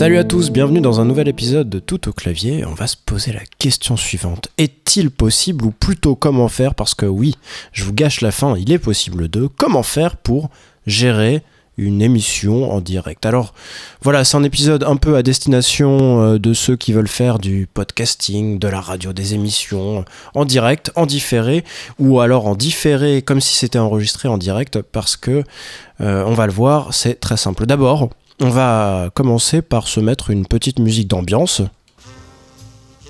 Salut à tous, bienvenue dans un nouvel épisode de Tout au clavier. On va se poser la question suivante. Est-il possible, ou plutôt comment faire, parce que oui, je vous gâche la fin, il est possible de, comment faire pour gérer une émission en direct. Alors voilà, c'est un épisode un peu à destination de ceux qui veulent faire du podcasting, de la radio, des émissions en direct, en différé, ou alors en différé comme si c'était enregistré en direct, parce que on va le voir, c'est très simple. D'abord, on va commencer par se mettre une petite musique d'ambiance.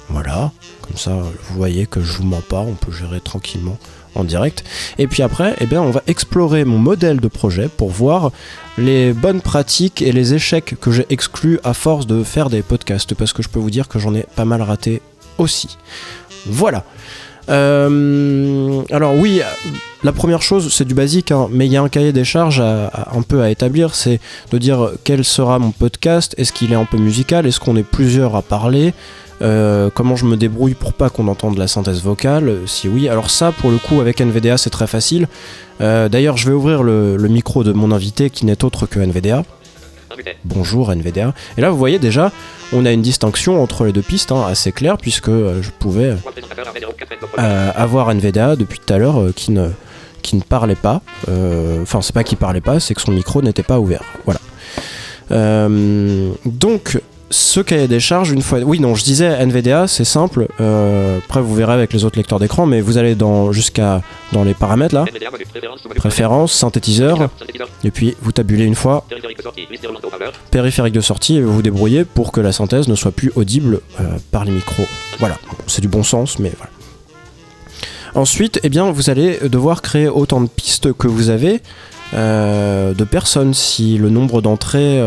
Voilà, comme ça vous voyez que je vous mens pas, on peut gérer tranquillement en direct. Et puis après, on va explorer mon modèle de projet pour voir les bonnes pratiques et les échecs que j'ai exclus à force de faire des podcasts, parce que je peux vous dire que j'en ai pas mal raté aussi. Voilà. Alors oui, la première chose, c'est du basique, hein, mais il y a un cahier des charges un peu à établir, c'est de dire quel sera mon podcast, est-ce qu'il est un peu musical, est-ce qu'on est plusieurs à parler, comment je me débrouille pour pas qu'on entende la synthèse vocale, si oui. Alors ça, pour le coup, avec NVDA, c'est très facile. D'ailleurs, je vais ouvrir le micro de mon invité qui n'est autre que NVDA. Bonjour NVDA. Et là, vous voyez déjà, on a une distinction entre les deux pistes, hein, assez claire, puisque je pouvais avoir NVDA depuis tout à l'heure qui ne parlait pas. Enfin, c'est pas qu'il parlait pas, c'est que son micro n'était pas ouvert. Voilà. Donc, ce cahier des charges, une fois... Oui, non, je disais NVDA, c'est simple. Après, vous verrez avec les autres lecteurs d'écran, mais vous allez dans les paramètres, là. Préférences, synthétiseur. Et puis, vous tabulez une fois. Périphérique de sortie, et vous vous débrouillez pour que la synthèse ne soit plus audible par les micros. Voilà, c'est du bon sens, mais voilà. Ensuite, vous allez devoir créer autant de pistes que vous avez de personnes, si le nombre d'entrées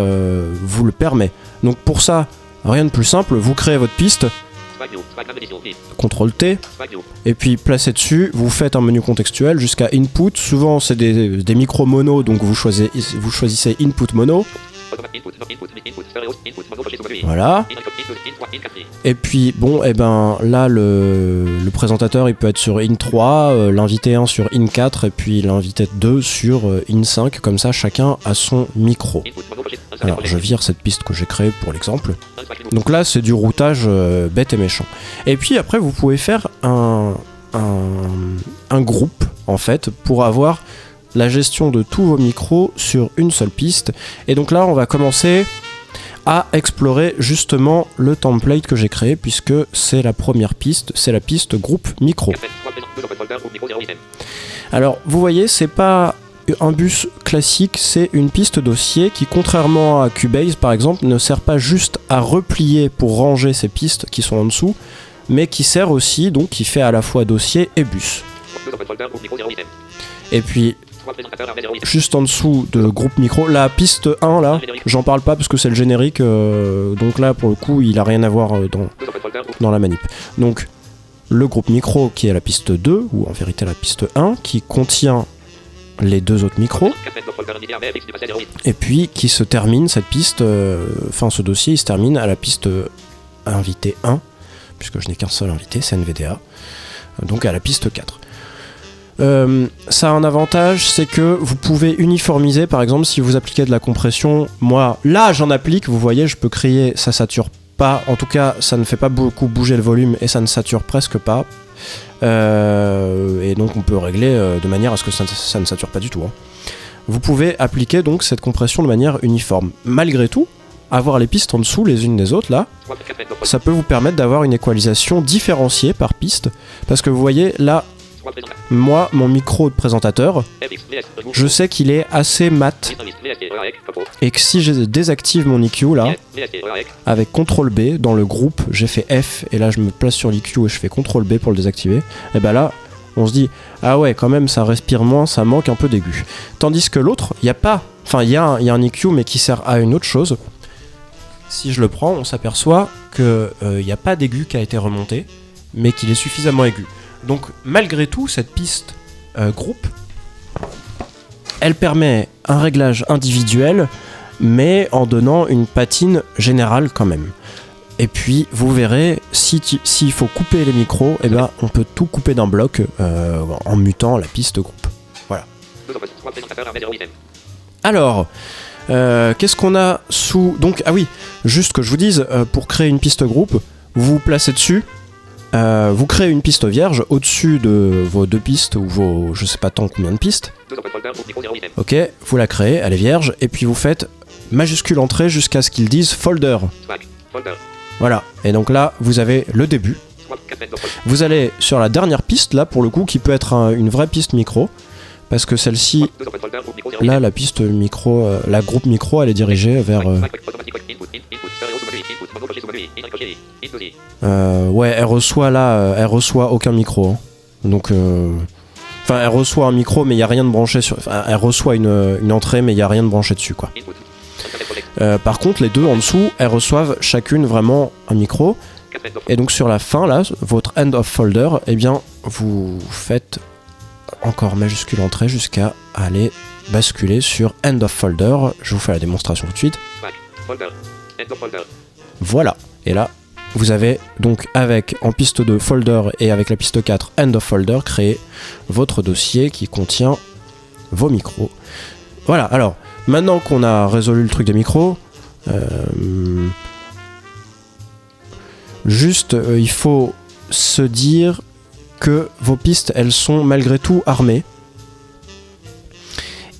vous le permet. Donc pour ça, rien de plus simple, vous créez votre piste, CTRL-T, et puis placez dessus, vous faites un menu contextuel jusqu'à Input. Souvent c'est des micros mono, donc vous choisissez Input mono. Voilà. Et puis bon, là le présentateur il peut être sur In 3, l'invité 1 sur In 4 et puis l'invité 2 sur In 5, comme ça chacun a son micro. Alors je vire cette piste que j'ai créée pour l'exemple. Donc là c'est du routage bête et méchant. Et puis après vous pouvez faire un groupe en fait pour avoir la gestion de tous vos micros sur une seule piste. Et donc là on va commencer à explorer justement le template que j'ai créé, puisque c'est la première piste, c'est la piste groupe micro. Alors vous voyez, c'est pas un bus classique, c'est une piste dossier qui, contrairement à Cubase par exemple, ne sert pas juste à replier pour ranger ces pistes qui sont en dessous, mais qui sert aussi, donc qui fait à la fois dossier et bus. Et puis juste en dessous de groupe micro, la piste 1 là, j'en parle pas parce que c'est le générique, donc là pour le coup il a rien à voir dans la manip. Donc le groupe micro qui est la piste 2, ou en vérité la piste 1, qui contient les deux autres micros, et puis qui se termine cette piste, ce dossier il se termine à la piste invité 1, puisque je n'ai qu'un seul invité, c'est NVDA, donc à la piste 4. Ça a un avantage, c'est que vous pouvez uniformiser. Par exemple, si vous appliquez de la compression, moi là j'en applique, vous voyez, je peux crier, ça sature pas, en tout cas ça ne fait pas beaucoup bouger le volume et ça ne sature presque pas, et donc on peut régler de manière à ce que ça ne sature pas du tout, hein. Vous pouvez appliquer donc cette compression de manière uniforme. Malgré tout, avoir les pistes en dessous les unes des autres là, ça peut vous permettre d'avoir une équalisation différenciée par piste, parce que vous voyez là, moi, mon micro de présentateur, je sais qu'il est assez mat, et que si je désactive mon EQ là, avec CTRL B dans le groupe, j'ai fait F et là je me place sur l'EQ et je fais CTRL B pour le désactiver, et là on se dit ah ouais, quand même ça respire moins, ça manque un peu d'aigu. Tandis que l'autre, il y a un EQ mais qui sert à une autre chose. Si je le prends, on s'aperçoit qu'il n'y a pas d'aigu qui a été remonté, mais qu'il est suffisamment aigu. Donc malgré tout, cette piste groupe, elle permet un réglage individuel, mais en donnant une patine générale quand même. Et puis vous verrez, s'il faut couper les micros, on peut tout couper d'un bloc en mutant la piste groupe. Voilà. Alors, Qu'est-ce qu'on a sous... Donc, ah oui, juste que je vous dise, pour créer une piste groupe, vous vous placez dessus, vous créez une piste vierge au-dessus de vos 2 pistes, ou vos je sais pas tant combien de pistes. Ok, vous la créez, elle est vierge, et puis vous faites majuscule entrée jusqu'à ce qu'ils disent folder. Voilà, et donc là, vous avez le début. Vous allez sur la dernière piste, là, pour le coup, qui peut être une vraie piste micro, parce que celle-ci, là, la piste micro, la groupe micro, elle est dirigée vers... ouais, elle reçoit aucun micro. Hein. Donc, enfin, elle reçoit un micro, mais il n'y a rien de branché sur... Enfin, elle reçoit une entrée, mais il n'y a rien de branché dessus, quoi. Par contre, les deux en dessous, elles reçoivent chacune vraiment un micro. Et donc, sur la fin, là, votre end of folder, eh bien, vous faites encore majuscule entrée jusqu'à aller basculer sur end of folder. Je vous fais la démonstration tout de suite. Voilà. Et là, vous avez donc avec en piste 2 folder et avec la piste 4 end of folder créé votre dossier qui contient vos micros. Voilà, alors maintenant qu'on a résolu le truc des micros, il faut se dire que vos pistes, elles sont malgré tout armées.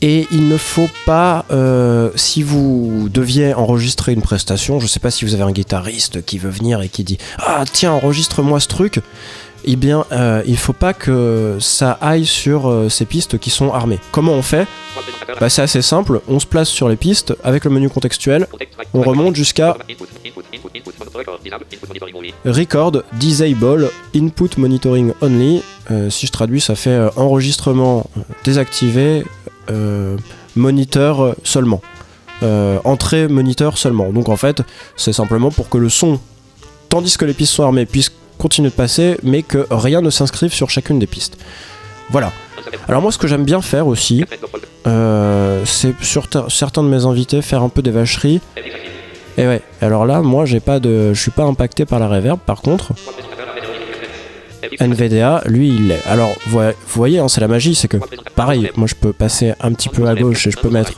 Et il ne faut pas, si vous deviez enregistrer une prestation, je sais pas si vous avez un guitariste qui veut venir et qui dit « Ah tiens, enregistre-moi ce truc », eh bien, il faut pas que ça aille sur ces pistes qui sont armées. Comment on fait ? Bah, c'est assez simple, on se place sur les pistes avec le menu contextuel, on remonte jusqu'à Record, Disable, Input Monitoring Only. Si je traduis, ça fait enregistrement désactivé, moniteur seulement. Entrée moniteur seulement. Donc en fait, c'est simplement pour que le son, tandis que les pistes sont armées, puisse continuer de passer, mais que rien ne s'inscrive sur chacune des pistes. Voilà. Alors moi, ce que j'aime bien faire aussi, c'est sur certains de mes invités faire un peu des vacheries. Et ouais. Alors là, moi, je suis pas impacté par la reverb. Par contre, NVDA, lui, il l'est. Alors, vous voyez, hein, c'est la magie, c'est que, pareil, moi, je peux passer un petit peu à gauche et je peux mettre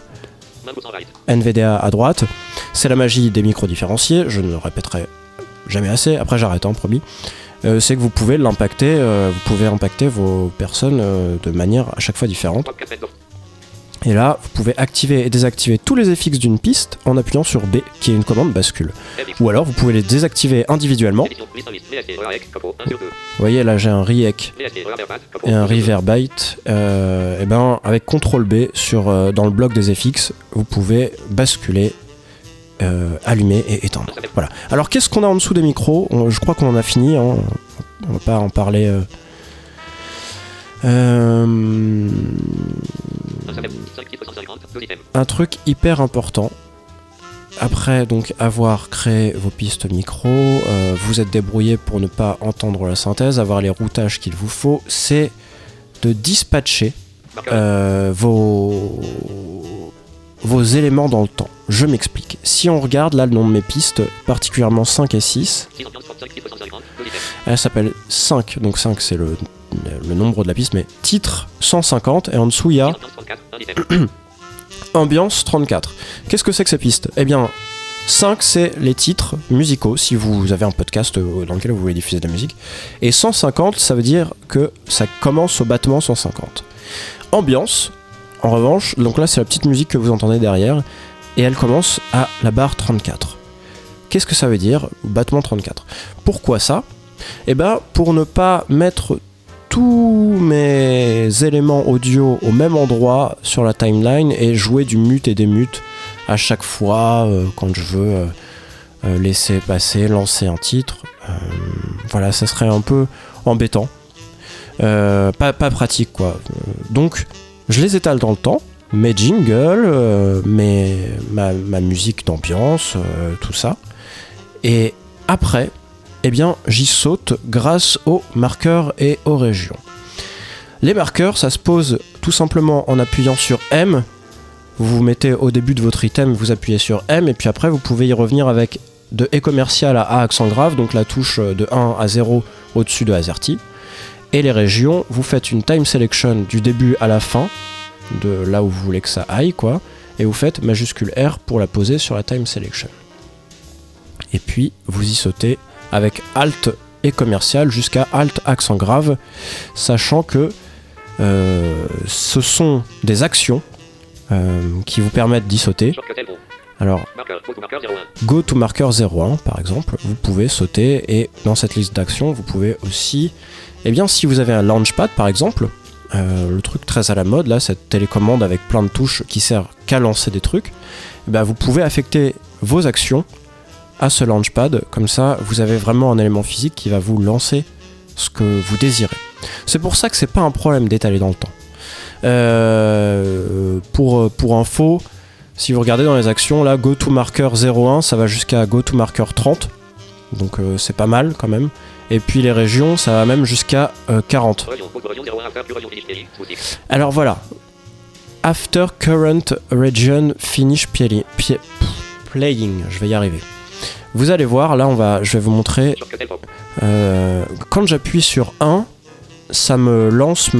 NVDA à droite. C'est la magie des micros différenciés. Je ne le répéterai jamais assez. Après, j'arrête, hein, promis. C'est que vous pouvez l'impacter, vous pouvez impacter vos personnes de manière à chaque fois différente. Et là, vous pouvez activer et désactiver tous les FX d'une piste en appuyant sur B, qui est une commande bascule. Ou alors, vous pouvez les désactiver individuellement. Vous voyez, là, j'ai un REEC et un Reverbite. Et ben, avec CTRL B dans le bloc des FX, vous pouvez basculer, allumer et éteindre. Voilà. Alors, qu'est-ce qu'on a en dessous des micros ? Je crois qu'on en a fini. Hein. On va pas en parler. Un truc hyper important. Après donc avoir créé vos pistes micro, vous êtes débrouillé pour ne pas entendre la synthèse, avoir les routages qu'il vous faut, c'est de dispatcher vos éléments dans le temps. Je m'explique. Si on regarde là le nom de mes pistes, particulièrement 5 et 6, elle s'appelle 5, donc 5 c'est le nombre de la piste, mais titre 150, et en dessous il y a ambiance 34. Qu'est-ce que c'est que ces pistes ? Eh bien, 5 c'est les titres musicaux, si vous avez un podcast dans lequel vous voulez diffuser de la musique, et 150 ça veut dire que ça commence au battement 150. Ambiance, en revanche, donc là c'est la petite musique que vous entendez derrière, et elle commence à la barre 34. Qu'est-ce que ça veut dire, battement 34 ? Pourquoi ça ? Eh ben, pour ne pas mettre tous mes éléments audio au même endroit sur la timeline et jouer du mute et des mutes à chaque fois quand je veux laisser passer, lancer un titre. Voilà, ça serait un peu embêtant. Pas pratique, quoi. Donc, je les étale dans le temps. Mes jingles, ma musique d'ambiance, tout ça. Et après, eh bien, j'y saute grâce aux marqueurs et aux régions. Les marqueurs, ça se pose tout simplement en appuyant sur M. Vous vous mettez au début de votre item, vous appuyez sur M, et puis après, vous pouvez y revenir avec de E commercial à A accent grave, donc la touche de 1 à 0 au-dessus de AZERTY. Et les régions, vous faites une time selection du début à la fin, de là où vous voulez que ça aille, quoi. et vous faites majuscule R pour la poser sur la time selection. Et puis vous y sautez avec Alt et commercial jusqu'à Alt accent grave, sachant que ce sont des actions qui vous permettent d'y sauter. Alors, go to marker 01 par exemple, vous pouvez sauter, et dans cette liste d'actions, vous pouvez aussi, eh bien si vous avez un launchpad par exemple, le truc très à la mode là, cette télécommande avec plein de touches qui sert qu'à lancer des trucs, eh bien, vous pouvez affecter vos actions à ce launchpad, comme ça vous avez vraiment un élément physique qui va vous lancer ce que vous désirez. C'est pour ça que c'est pas un problème d'étaler dans le temps. Pour info, si vous regardez dans les actions, là, go to marker 01, ça va jusqu'à go to marker 30, donc c'est pas mal quand même. Et puis les régions, ça va même jusqu'à 40. Alors voilà, after current region finish playing, je vais y arriver. Vous allez voir, là je vais vous montrer, quand j'appuie sur 1, ça me lance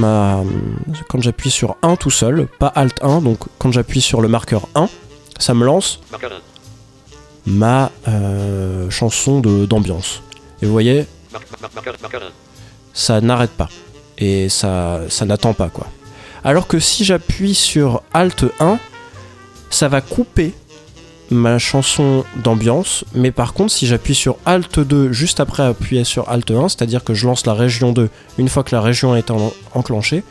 quand j'appuie sur 1 tout seul, pas Alt 1, donc quand j'appuie sur le marqueur 1, ça me lance ma chanson d'ambiance. Et vous voyez, ça n'arrête pas, et ça n'attend pas quoi. Alors que si j'appuie sur Alt 1, ça va couper ma chanson d'ambiance, mais par contre si j'appuie sur Alt 2 juste après appuyer sur Alt 1, c'est-à-dire que je lance la région 2 une fois que la région 1 est enclenchée,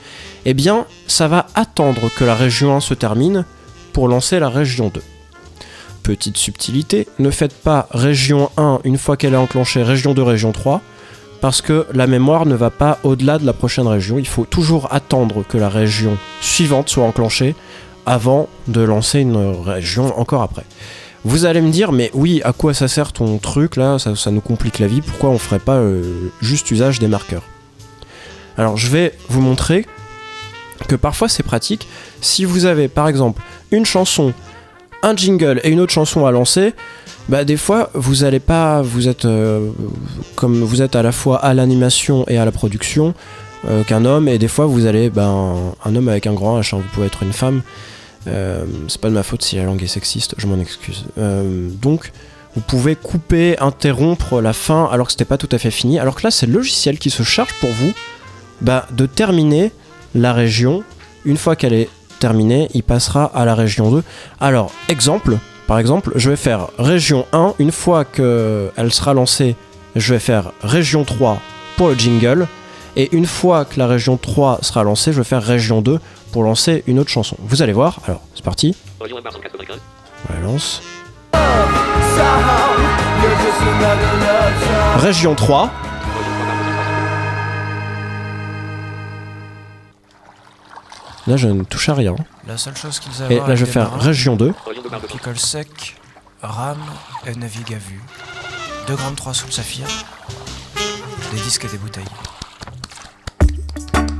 eh bien ça va attendre que la région 1 se termine pour lancer la région 2. Petite subtilité, ne faites pas région 1 une fois qu'elle est enclenchée, région 2, région 3, parce que la mémoire ne va pas au-delà de la prochaine région, il faut toujours attendre que la région suivante soit enclenchée avant de lancer une région encore après. Vous allez me dire, mais oui, à quoi ça sert ton truc là, ça nous complique la vie, pourquoi on ferait pas juste usage des marqueurs? Alors je vais vous montrer que parfois c'est pratique. Si vous avez par exemple une chanson, un jingle et une autre chanson à lancer, bah des fois vous allez pas, vous êtes comme vous êtes à la fois à l'animation et à la production qu'un homme, et des fois vous allez, un homme avec un grand H, hein, vous pouvez être une femme. C'est pas de ma faute si la langue est sexiste, je m'en excuse. Donc, vous pouvez couper, interrompre la fin alors que c'était pas tout à fait fini. Alors que là, c'est le logiciel qui se charge pour vous de terminer la région. Une fois qu'elle est terminée, il passera à la région 2. Alors, par exemple, je vais faire région 1. Une fois qu'elle sera lancée, je vais faire région 3 pour le jingle. Et une fois que la région 3 sera lancée, je vais faire région 2 pour lancer une autre chanson. Vous allez voir, alors c'est parti. On la lance. Région 3. Là je ne touche à rien. La seule chose qu'ils avaient. Et là je vais faire région 2. Pickle sec, RAM et navigue à vue. 2,3 g sous le saphir. Des disques et des bouteilles.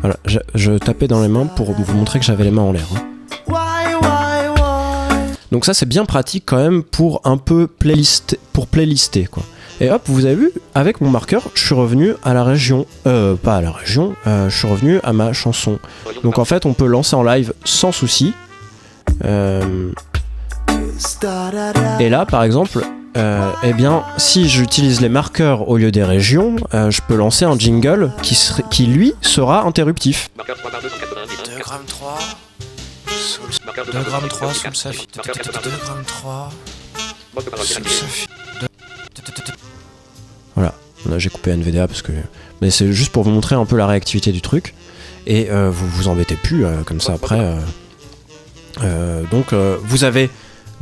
Voilà, je tapais dans les mains pour vous montrer que j'avais les mains en l'air. Donc ça c'est bien pratique quand même pour un peu playlister quoi. Et hop, vous avez vu, avec mon marqueur, je suis revenu à la région, pas à la région, je suis revenu à ma chanson. Donc en fait on peut lancer en live sans souci. Et là par exemple, eh bien, si j'utilise les marqueurs au lieu des régions, je peux lancer un jingle qui lui sera interruptif. 2,3 g sous le saphir. 2,3 g sous le saphir. Voilà, là j'ai coupé NVDA parce que. Mais c'est juste pour vous montrer un peu la réactivité du truc. Et vous vous embêtez plus comme ça après. Donc vous avez,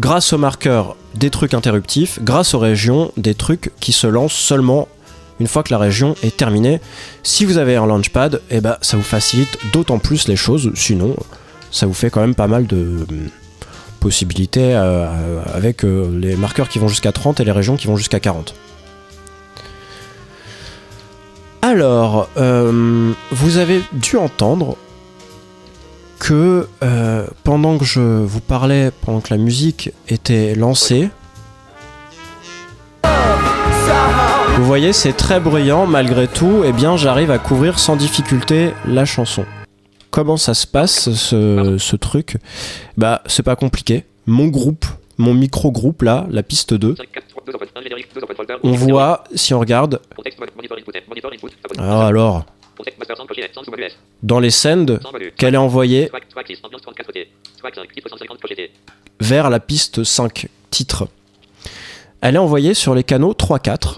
grâce aux marqueurs, des trucs interruptifs, grâce aux régions, des trucs qui se lancent seulement une fois que la région est terminée. Si vous avez un launchpad, eh ben, ça vous facilite d'autant plus les choses, sinon ça vous fait quand même pas mal de possibilités avec les marqueurs qui vont jusqu'à 30 et les régions qui vont jusqu'à 40. Alors, vous avez dû entendre que pendant que je vous parlais, pendant que la musique était lancée, vous voyez c'est très bruyant, malgré tout, eh bien j'arrive à couvrir sans difficulté la chanson. Comment ça se passe ce truc ? Bah c'est pas compliqué, mon groupe, mon micro-groupe là, la piste 2. On voit, si on regarde, alors, dans les sends qu'elle est envoyée vers la piste 5, titre. Elle est envoyée sur les canaux 3-4.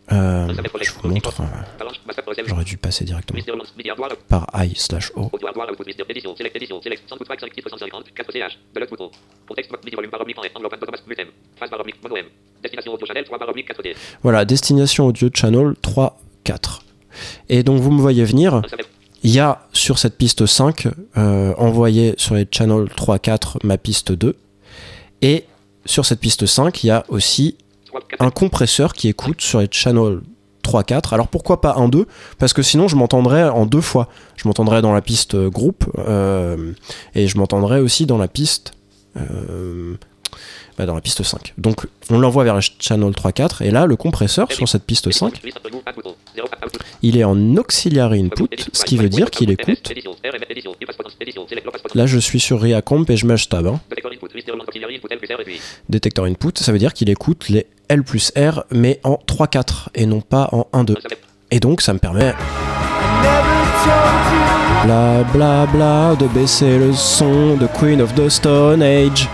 Je vous montre. J'aurais dû passer directement par I/O. Voilà, destination audio channel 3-4. Et donc vous me voyez venir. Il y a sur cette piste 5 envoyé sur les channels 3-4 ma piste 2. Et sur cette piste 5, il y a aussi un compresseur qui écoute sur les channels 3-4. Alors pourquoi pas 1-2 ? Parce que sinon je m'entendrais en deux fois. Je m'entendrais dans la piste groupe et je m'entendrais aussi dans la piste dans la piste 5. Donc on l'envoie vers le channel 3-4 et là le compresseur sur cette piste 5 il est en auxiliary input, ce qui veut dire qu'il écoute. Là je suis sur ReaComp et je mâche tab. Détecteur input, ça veut dire qu'il écoute les L plus R mais en 3-4 et non pas en 1-2. Et donc ça me permet bla bla bla de baisser le son de Queen of the Stone Age.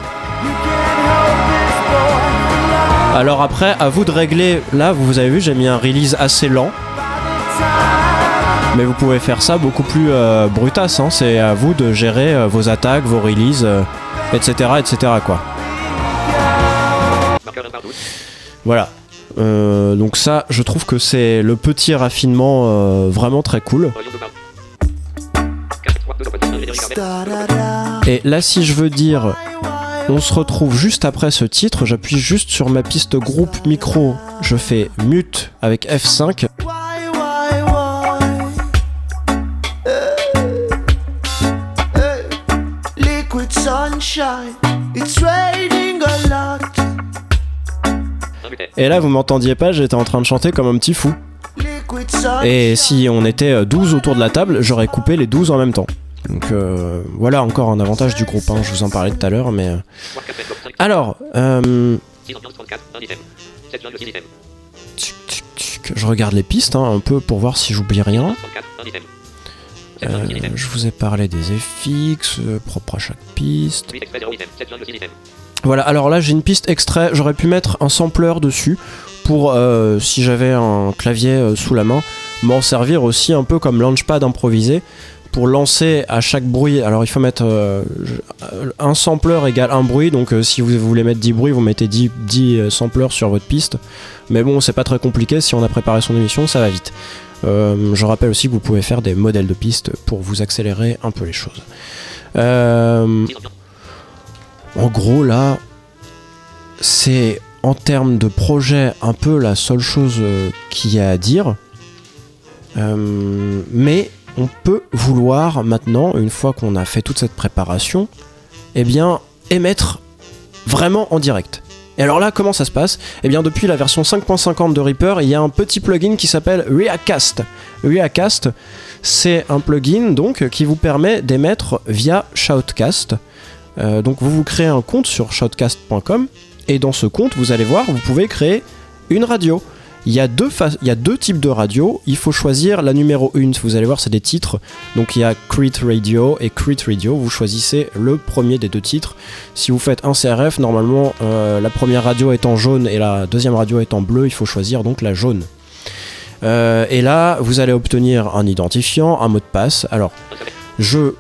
Alors après, à vous de régler. Là, vous avez vu, j'ai mis un release assez lent. Mais vous pouvez faire ça beaucoup plus brutasse. Hein. C'est à vous de gérer vos attaques, vos releases, etc., etc. quoi. Voilà. Donc ça, je trouve que c'est le petit raffinement vraiment très cool. Et là, si je veux dire... On se retrouve juste après ce titre, j'appuie juste sur ma piste groupe micro, je fais mute avec F5. Et là vous m'entendiez pas, j'étais en train de chanter comme un petit fou. Et si on était 12 autour de la table, j'aurais coupé les 12 en même temps. Donc voilà encore un avantage du groupe, hein. Je vous en parlais tout à l'heure, mais... Alors, je regarde les pistes hein, un peu pour voir si j'oublie rien. Je vous ai parlé des FX, propres à chaque piste. Voilà, alors là j'ai une piste extrait, j'aurais pu mettre un sampler dessus pour, si j'avais un clavier sous la main, m'en servir aussi un peu comme launchpad improvisé. Pour lancer à chaque bruit, alors il faut mettre un sampler égale un bruit, donc si vous voulez mettre 10 bruits, vous mettez 10 samplers sur votre piste. Mais bon, c'est pas très compliqué, si on a préparé son émission, ça va vite. Je rappelle aussi que vous pouvez faire des modèles de pistes pour vous accélérer un peu les choses. En gros, là, c'est en termes de projet un peu la seule chose qu'il y a à dire. Mais... on peut vouloir maintenant, une fois qu'on a fait toute cette préparation, eh bien, émettre vraiment en direct. Et alors là, comment ça se passe ? Eh bien, depuis la version 5.50 de Reaper, il y a un petit plugin qui s'appelle ReaCast. ReaCast, c'est un plugin donc qui vous permet d'émettre via Shoutcast. Donc vous vous créez un compte sur shoutcast.com et dans ce compte, vous allez voir, vous pouvez créer une radio. Il y a deux types de radio, il faut choisir la numéro 1, vous allez voir c'est des titres, donc il y a Crit Radio et Crit Radio, vous choisissez le premier des deux titres. Si vous faites un CRF, normalement la première radio est en jaune et la deuxième radio est en bleu, il faut choisir donc la jaune. Et là vous allez obtenir un identifiant, un mot de passe. Alors je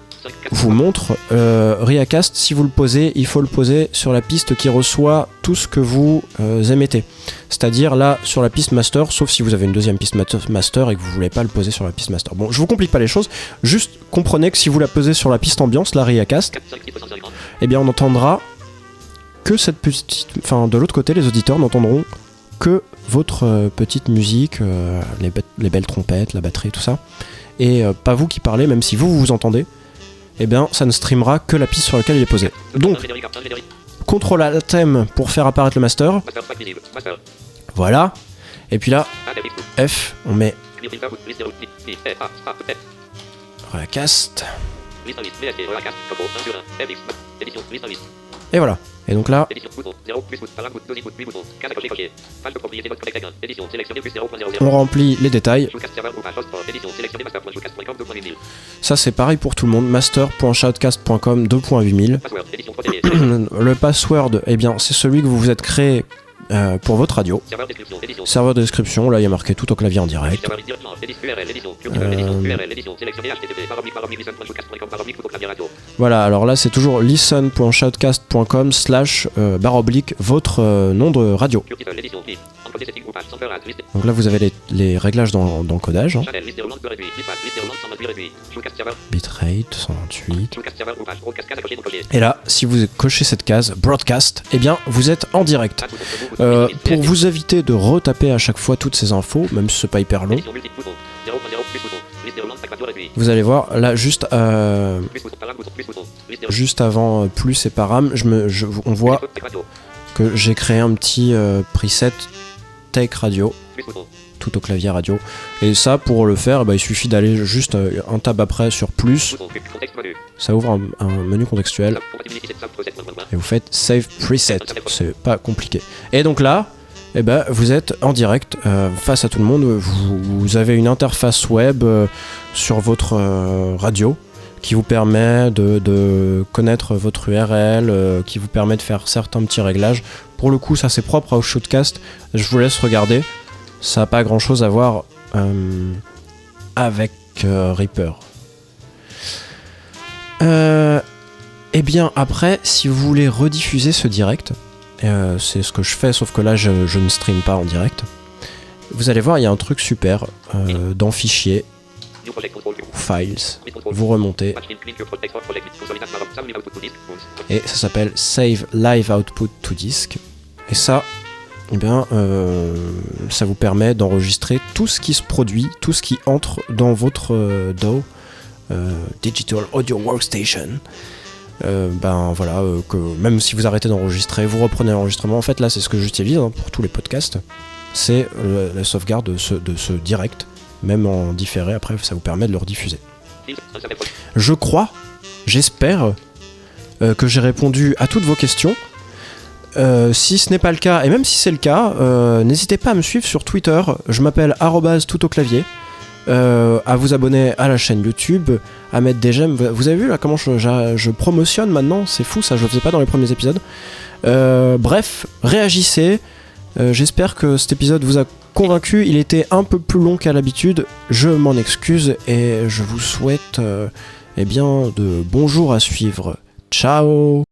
vous montre ReaCast, si vous le posez, il faut le poser sur la piste qui reçoit tout ce que vous émettez. C'est-à-dire là sur la piste master, sauf si vous avez une deuxième piste master et que vous voulez pas le poser sur la piste master. Bon, je vous complique pas les choses, juste comprenez que si vous la posez sur la piste ambiance, la ReaCast, eh bien on n'entendra que cette petite... Enfin, de l'autre côté, les auditeurs n'entendront que votre petite musique, les belles trompettes, la batterie, tout ça, et pas vous qui parlez, même si vous entendez. Eh bien ça ne streamera que la piste sur laquelle il est posé. Donc, CTRL à thème pour faire apparaître le master. Voilà. Et puis là, F, on met ReaCast. Et voilà. Et donc là, on remplit les détails. Ça c'est pareil pour tout le monde, master.shoutcast.com 2.8000. Le password, eh bien c'est celui que vous vous êtes créé pour votre radio. Serveur de description, là il y a marqué tout au clavier en direct. Voilà, alors là c'est toujours listen.shoutcast.com// votre nom de radio. Donc là vous avez les réglages dans le codage. Hein. Bitrate 128. Et là, si vous cochez cette case broadcast, eh bien vous êtes en direct. Pour vous éviter de retaper à chaque fois toutes ces infos, même si c'est pas hyper long, vous allez voir là juste avant plus et param, on voit que j'ai créé un petit preset Take Radio, tout au clavier radio. Et ça, pour le faire, il suffit d'aller juste un tab après sur plus. Ça ouvre un menu contextuel. Et vous faites Save Preset. C'est pas compliqué. Et donc là, vous êtes en direct face à tout le monde. Vous avez une interface web sur votre radio qui vous permet de connaître votre URL, qui vous permet de faire certains petits réglages. Pour le coup, ça c'est propre à Shoutcast. Je vous laisse regarder. Ça n'a pas grand chose à voir avec Reaper. Et bien après, si vous voulez rediffuser ce direct, c'est ce que je fais, sauf que là je ne stream pas en direct. Vous allez voir, il y a un truc super dans Fichier, Files, vous remontez, et ça s'appelle Save Live Output to Disk. Et ça, ça vous permet d'enregistrer tout ce qui se produit, tout ce qui entre dans votre DAW, Digital Audio Workstation. Que même si vous arrêtez d'enregistrer, vous reprenez l'enregistrement. En fait, là, c'est ce que j'utilise pour tous les podcasts. C'est la sauvegarde de ce direct, même en différé. Après, ça vous permet de le rediffuser. J'espère que j'ai répondu à toutes vos questions. Si ce n'est pas le cas, et même si c'est le cas, n'hésitez pas à me suivre sur Twitter. Je m'appelle @toutauclavier. À vous abonner à la chaîne YouTube, à mettre des j'aime. Vous avez vu là comment je promotionne maintenant, c'est fou ça, je le faisais pas dans les premiers épisodes. Bref, réagissez. J'espère que cet épisode vous a convaincu. Il était un peu plus long qu'à l'habitude, je m'en excuse et je vous souhaite de bons jours à suivre. Ciao.